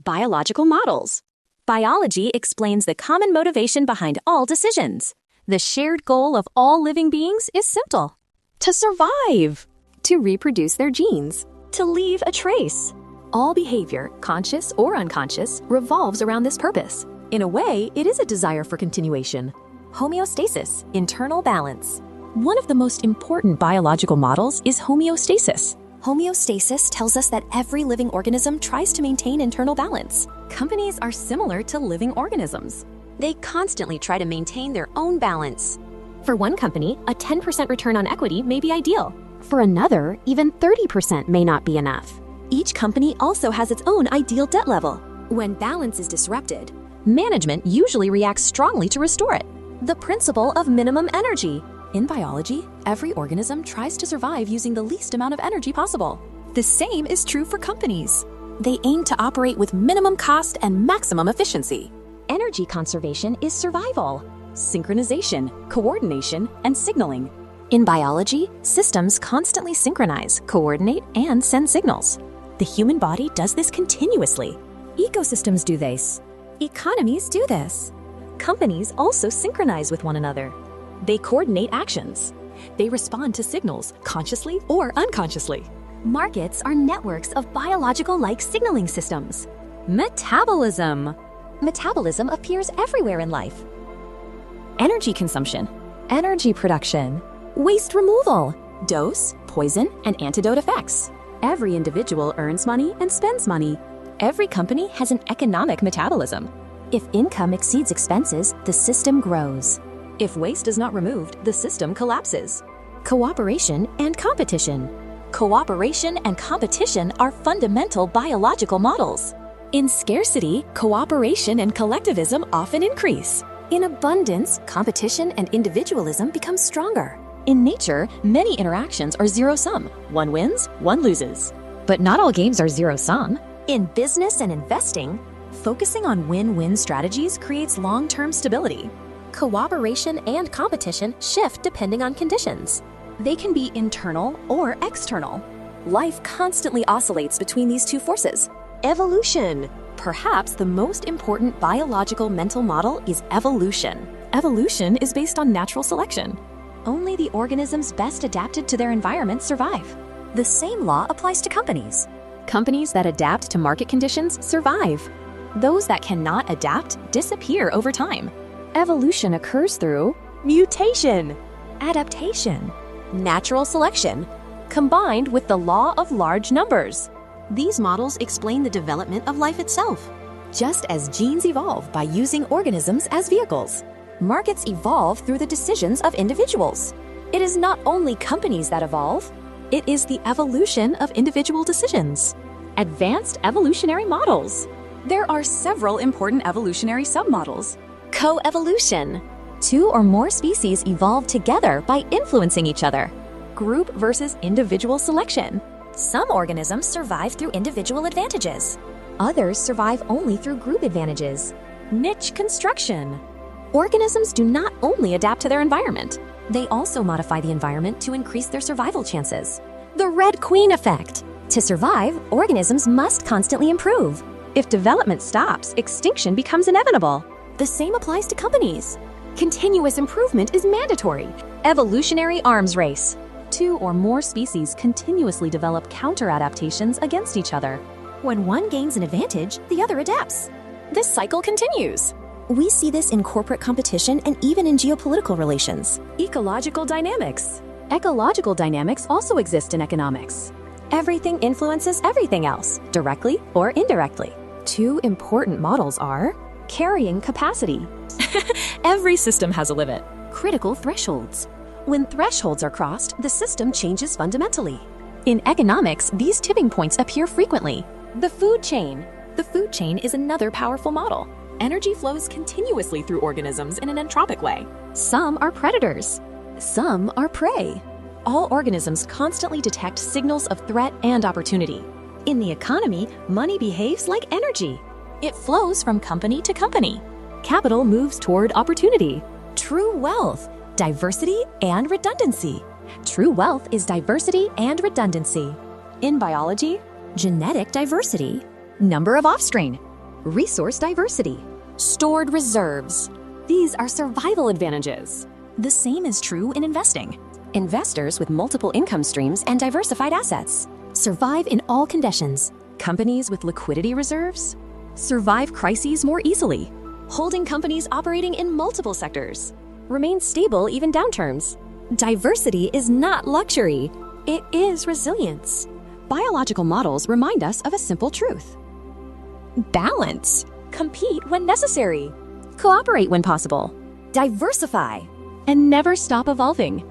Biological models. Biology explains the common motivation behind all decisions. The shared goal of all living beings is simple: to survive, to reproduce their genes, to leave a trace. All behavior, conscious or unconscious, revolves around this purpose. In a way, it is a desire for continuation. Homeostasis, internal balance. One of the most important biological models is homeostasis. Homeostasis tells us that every living organism tries to maintain internal balance. Companies are similar to living organisms. They constantly try to maintain their own balance. For one company, a 10% return on equity may be ideal. For another, even 30% may not be enough. Each company also has its own ideal debt level. When balance is disrupted, management usually reacts strongly to restore it. The principle of minimum energy. In biology, every organism tries to survive using the least amount of energy possible. The same is true for companies. They aim to operate with minimum cost and maximum efficiency. Energy conservation is survival, synchronization, coordination, and signaling. In biology, systems constantly synchronize, coordinate, and send signals. The human body does this continuously. Ecosystems do this. Economies do this. Companies also synchronize with one another. They coordinate actions. They respond to signals, consciously or unconsciously. Markets are networks of biological-like signaling systems. Metabolism. Metabolism appears everywhere in life. Energy consumption, energy production, waste removal, dose, poison, and antidote effects. Every individual earns money and spends money. Every company has an economic metabolism. If income exceeds expenses, the system grows. If waste is not removed, the system collapses. Cooperation and competition. Cooperation and competition are fundamental biological models. In scarcity, cooperation and collectivism often increase. In abundance, competition and individualism become stronger. In nature, many interactions are zero-sum. One wins, one loses. But not all games are zero-sum. In business and investing, focusing on win-win strategies creates long-term stability. Cooperation and competition shift depending on conditions. They can be internal or external. Life constantly oscillates between these two forces. Evolution. Perhaps the most important biological mental model is evolution. Evolution is based on natural selection. Only the organisms best adapted to their environment survive. The same law applies to companies. Companies that adapt to market conditions survive. Those that cannot adapt disappear over time. Evolution occurs through mutation, adaptation, natural selection, combined with the law of large numbers. These models explain the development of life itself. Just as genes evolve by using organisms as vehicles, markets evolve through the decisions of individuals. It is not only companies that evolve, it is the evolution of individual decisions. Advanced evolutionary models. There are several important evolutionary submodels. Coevolution. Two or more species evolve together by influencing each other. Group versus individual selection. Some organisms survive through individual advantages. Others survive only through group advantages. Niche construction. Organisms do not only adapt to their environment, they also modify the environment to increase their survival chances. The Red Queen effect. To survive, organisms must constantly improve. If development stops, extinction becomes inevitable. The same applies to companies. Continuous improvement is mandatory. Evolutionary arms race. Two or more species continuously develop counter-adaptations against each other. When one gains an advantage, the other adapts. This cycle continues. We see this in corporate competition and even in geopolitical relations. Ecological dynamics. Ecological dynamics also exist in economics. Everything influences everything else, directly or indirectly. Two important models are carrying capacity. Every system has a limit. Critical thresholds. When thresholds are crossed, the system changes fundamentally. In economics, these tipping points appear frequently. The food chain. The food chain is another powerful model. Energy flows continuously through organisms in an entropic way. Some are predators. Some are prey. All organisms constantly detect signals of threat and opportunity. In the economy, money behaves like energy. It flows from company to company. Capital moves toward opportunity. True wealth, diversity and redundancy. True wealth is diversity and redundancy. In biology, genetic diversity. Number of offspring. Resource diversity. Stored reserves. These are survival advantages. The same is true in investing. Investors with multiple income streams and diversified assets survive in all conditions. Companies with liquidity reserves survive crises more easily. Holding companies operating in multiple sectors remain stable even downturns. Diversity is not luxury. It is resilience. Biological models remind us of a simple truth. Balance. Compete when necessary. Cooperate when possible. Diversify. And never stop evolving.